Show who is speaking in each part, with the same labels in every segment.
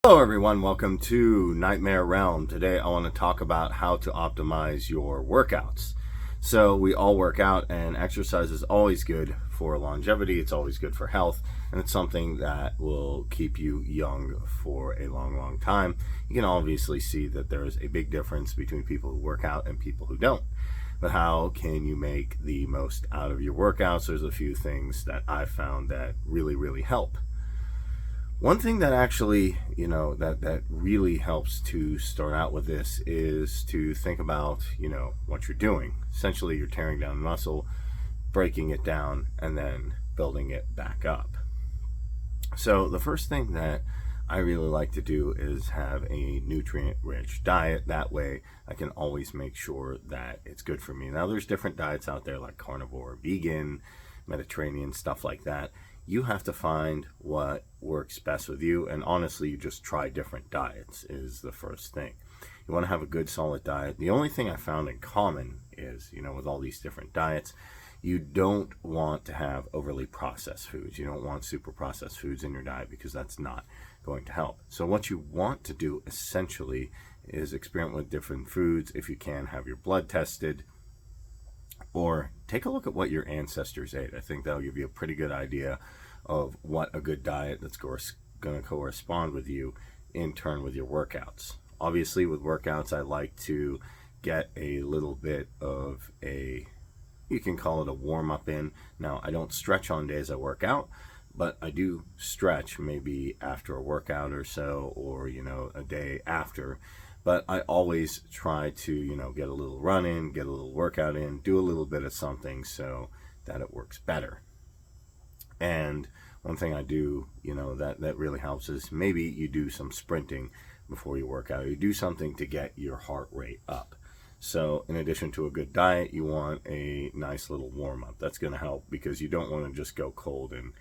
Speaker 1: Hello everyone, welcome to Nightmare Realm. Today I want to talk about how to optimize your workouts. So we all work out, and exercise is always good for longevity, it's always good for health, and it's something that will keep you young for a long time. You can obviously see that there is a big difference between people who work out and people who don't. But how can you make the most out of your workouts? There's a few things that I've found that really help. One thing that actually, that really helps to start out with this is to think about, what you're doing. Essentially, you're tearing down muscle, breaking it down, and then building it back up. So the first thing that I really like to do is have a nutrient-rich diet. That way, I can always make sure that it's good for me. Now, there's different diets out there like carnivore, vegan, Mediterranean, stuff like that. You have to find what works best with you, and honestly, you just try different diets is the first thing. You want to have a good solid diet. The only thing I found in common is, with all these different diets, you don't want to have overly processed foods. You don't want super processed foods in your diet because that's not going to help. So what you want to do essentially is experiment with different foods. If you can, have your blood tested, or take a look at what your ancestors ate. I think that'll give you a pretty good idea of what a good diet that's going to correspond with you in turn with your workouts. Obviously, with workouts, I like to get a little bit of you can call it a warm-up in. Now, I don't stretch on days I work out, but I do stretch maybe after a workout or so, or, a day after. But I always try to, get a little run in, get a little workout in, do a little bit of something so that it works better. And one thing I do, that really helps is maybe you do some sprinting before you work out. You do something to get your heart rate up. So in addition to a good diet, you want a nice little warm-up. That's going to help because you don't want to just go cold and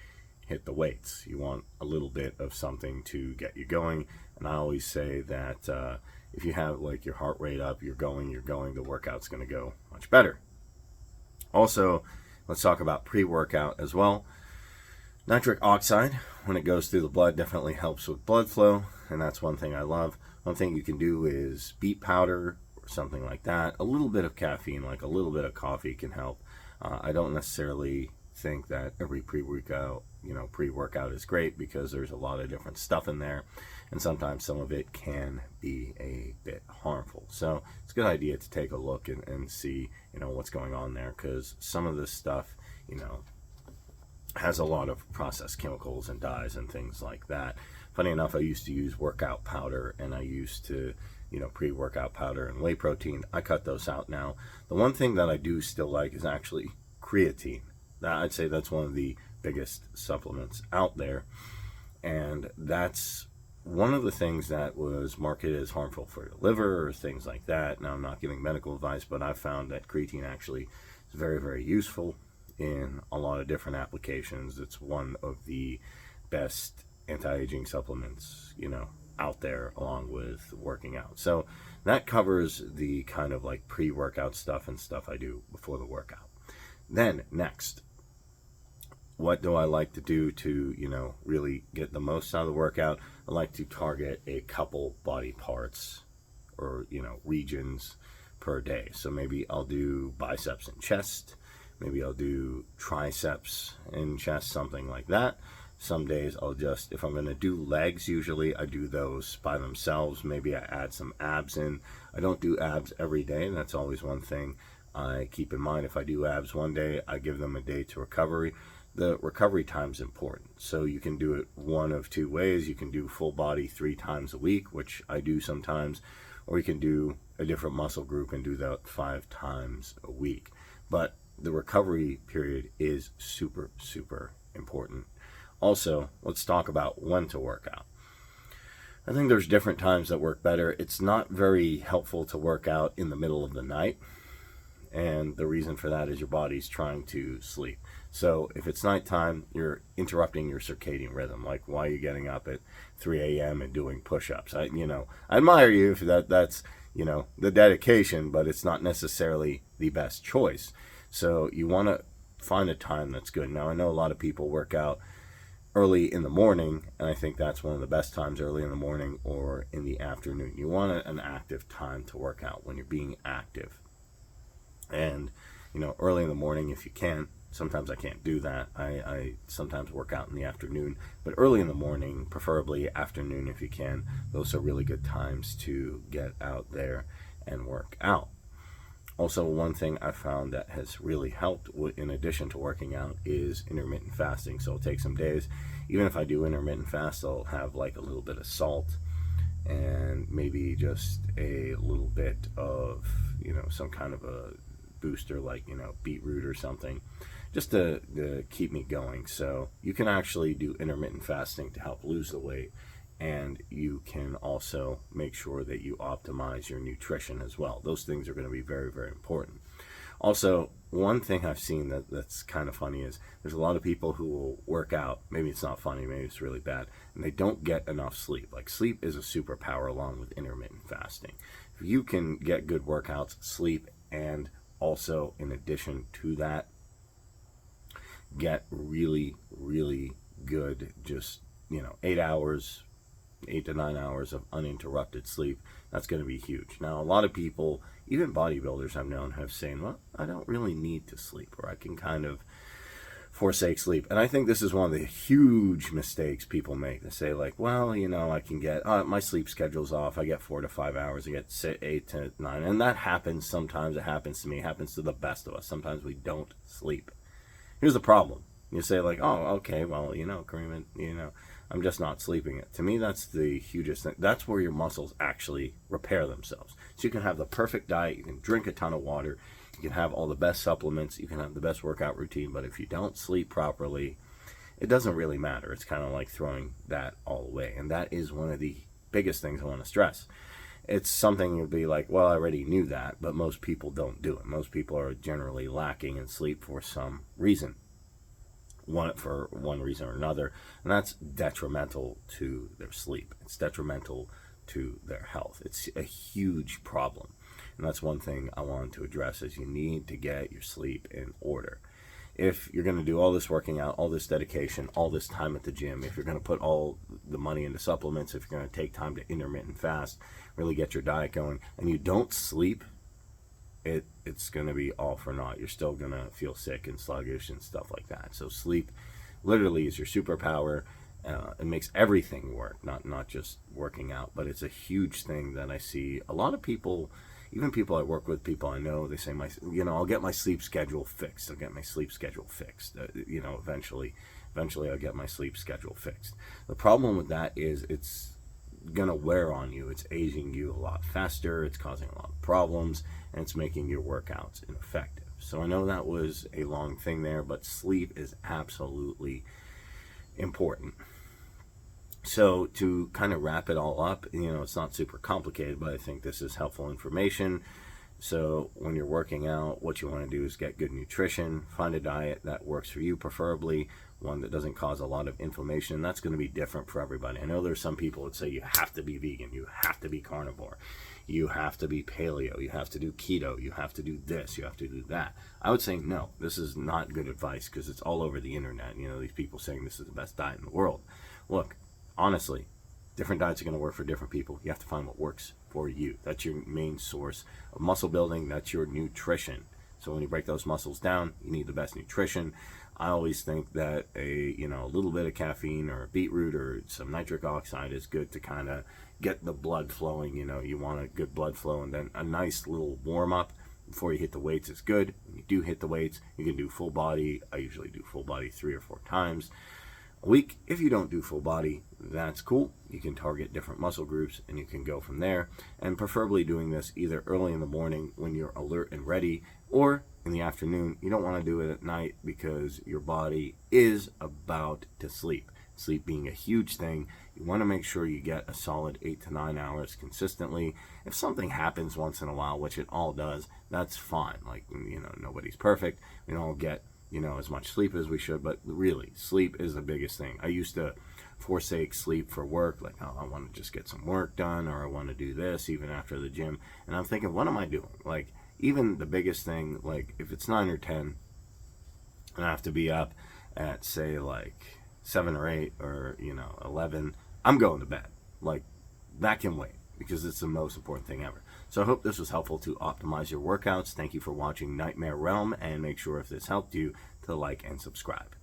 Speaker 1: hit the weights. You want a little bit of something to get you going. And I always say that if you have like your heart rate up, you're going, the workout's going to go much better. Also, let's talk about pre-workout as well. Nitric oxide, when it goes through the blood, definitely helps with blood flow, and that's one thing I love. One thing you can do is beet powder or something like that. A little bit of caffeine, like a little bit of coffee, can help. I don't necessarily think that every pre-workout is great because there's a lot of different stuff in there, and sometimes some of it can be a bit harmful. So it's a good idea to take a look and see, what's going on there, because some of this stuff, has a lot of processed chemicals and dyes and things like that. Funny enough, I used to use workout powder, and I used to, pre-workout powder and whey protein. I cut those out now. The one thing that I do still like is actually creatine. I'd say that's one of the biggest supplements out there, and that's one of the things that was marketed as harmful for your liver or things like that. Now, I'm not giving medical advice, but I've found that creatine actually is very useful in a lot of different applications. It's one of the best anti-aging supplements, out there, along with working out. So that covers the kind of like pre-workout stuff and stuff I do before the workout. Then next, what do I like to do to, really get the most out of the workout? I like to target a couple body parts or, regions per day. So maybe I'll do biceps and chest. Maybe I'll do triceps and chest, something like that. Some days if I'm going to do legs, usually I do those by themselves. Maybe I add some abs in. I don't do abs every day, and that's always one thing I keep in mind. If I do abs one day, I give them a day to recovery. The recovery time is important. So you can do it one of two ways. You can do full body 3 times a week, which I do sometimes, or you can do a different muscle group and do that 5 times a week. But the recovery period is super important. Also, let's talk about when to work out. I think there's different times that work better. It's not very helpful to work out in the middle of the night, and the reason for that is your body's trying to sleep. So if it's nighttime, you're interrupting your circadian rhythm. Like, why are you getting up at 3 a.m. and doing push-ups? I admire you if that's the dedication, but it's not necessarily the best choice. So you want to find a time that's good. Now, I know a lot of people work out early in the morning, and I think that's one of the best times, early in the morning or in the afternoon. You want an active time to work out when you're being active. And, early in the morning if you can. Sometimes I can't do that. I sometimes work out in the afternoon, but early in the morning, preferably afternoon if you can. Those are really good times to get out there and work out. Also, one thing I found that has really helped in addition to working out is intermittent fasting. So I'll take some days, even if I do intermittent fast, I'll have like a little bit of salt and maybe just a little bit of, some kind of a booster like, beetroot or something, just to keep me going. So you can actually do intermittent fasting to help lose the weight, and you can also make sure that you optimize your nutrition as well. Those things are going to be very, very important. Also, one thing I've seen that's kind of funny is there's a lot of people who will work out. Maybe it's not funny, maybe it's really bad, and they don't get enough sleep. Like, sleep is a superpower along with intermittent fasting. If you can get good workouts, sleep, and also in addition to that, get really, really good, just 8 to 9 hours of uninterrupted sleep, that's going to be huge. Now, a lot of people, even bodybuilders I've known, have saying, well, I don't really need to sleep, or I can kind of forsake sleep. And I think this is one of the huge mistakes people make. They say like, well, I can get, my sleep schedule's off. I get 4 to 5 hours. I get 8 to 9. And that happens sometimes. It happens to me. It happens to the best of us. Sometimes we don't sleep. Here's the problem. You say like, oh, okay, well, Kareem, I'm just not sleeping. To me, that's the hugest thing. That's where your muscles actually repair themselves. So you can have the perfect diet. You can drink a ton of water. You can have all the best supplements. You can have the best workout routine. But if you don't sleep properly, it doesn't really matter. It's kind of like throwing that all away. And that is one of the biggest things I want to stress. It's something you'll be like, well, I already knew that, but most people don't do it. Most people are generally lacking in sleep for some reason, for one reason or another, and that's detrimental to their sleep. It's detrimental to their health. It's a huge problem, and that's one thing I wanted to address, is you need to get your sleep in order. If you're going to do all this working out, all this dedication, all this time at the gym, if you're going to put all the money into supplements, if you're going to take time to intermittent fast, really get your diet going, and you don't sleep, it's going to be all for naught. You're still going to feel sick and sluggish and stuff like that. So sleep literally is your superpower. It makes everything work, not just working out, but it's a huge thing that I see a lot of people, even people I work with, people I know, they say, I'll get my sleep schedule fixed. Eventually I'll get my sleep schedule fixed. The problem with that is it's going to wear on you. It's aging you a lot faster. It's causing a lot of problems, and it's making your workouts ineffective. So I know that was a long thing there, but sleep is absolutely important. So to kind of wrap it all up, it's not super complicated, but I think this is helpful information. So when you're working out, what you want to do is get good nutrition, find a diet that works for you, preferably one that doesn't cause a lot of inflammation. And that's going to be different for everybody. I know there's some people that say you have to be vegan, you have to be carnivore, you have to be paleo, you have to do keto, you have to do this, you have to do that. I would say no, this is not good advice, because it's all over the internet. These people saying this is the best diet in the world. Look, honestly, different diets are going to work for different people. You have to find what works for you. That's your main source of muscle building. That's your nutrition. So when you break those muscles down, you need the best nutrition. I always think that a little bit of caffeine or a beetroot or some nitric oxide is good to kind of get the blood flowing. You want a good blood flow, and then a nice little warm up before you hit the weights is good. When you do hit the weights, you can do full body. I usually do full body 3 or 4 times a week. If you don't do full body, that's cool. You can target different muscle groups and you can go from there, and preferably doing this either early in the morning when you're alert and ready, or in the afternoon. You don't want to do it at night because your body is about to sleep. Sleep being a huge thing. You want to make sure you get a solid 8 to 9 hours consistently. If something happens once in a while, which it all does, that's fine. Like, nobody's perfect. We don't all get as much sleep as we should, but really, sleep is the biggest thing. I used to forsake sleep for work, like, oh, I want to just get some work done, or I want to do this even after the gym, and I'm thinking, what am I doing? Like, even the biggest thing, like, if it's 9 or 10, and I have to be up at, say, like 7 or 8 or 11, I'm going to bed. Like, that can wait, because it's the most important thing ever. So I hope this was helpful to optimize your workouts. Thank you for watching Nightmare Realm, and make sure if this helped you to like and subscribe.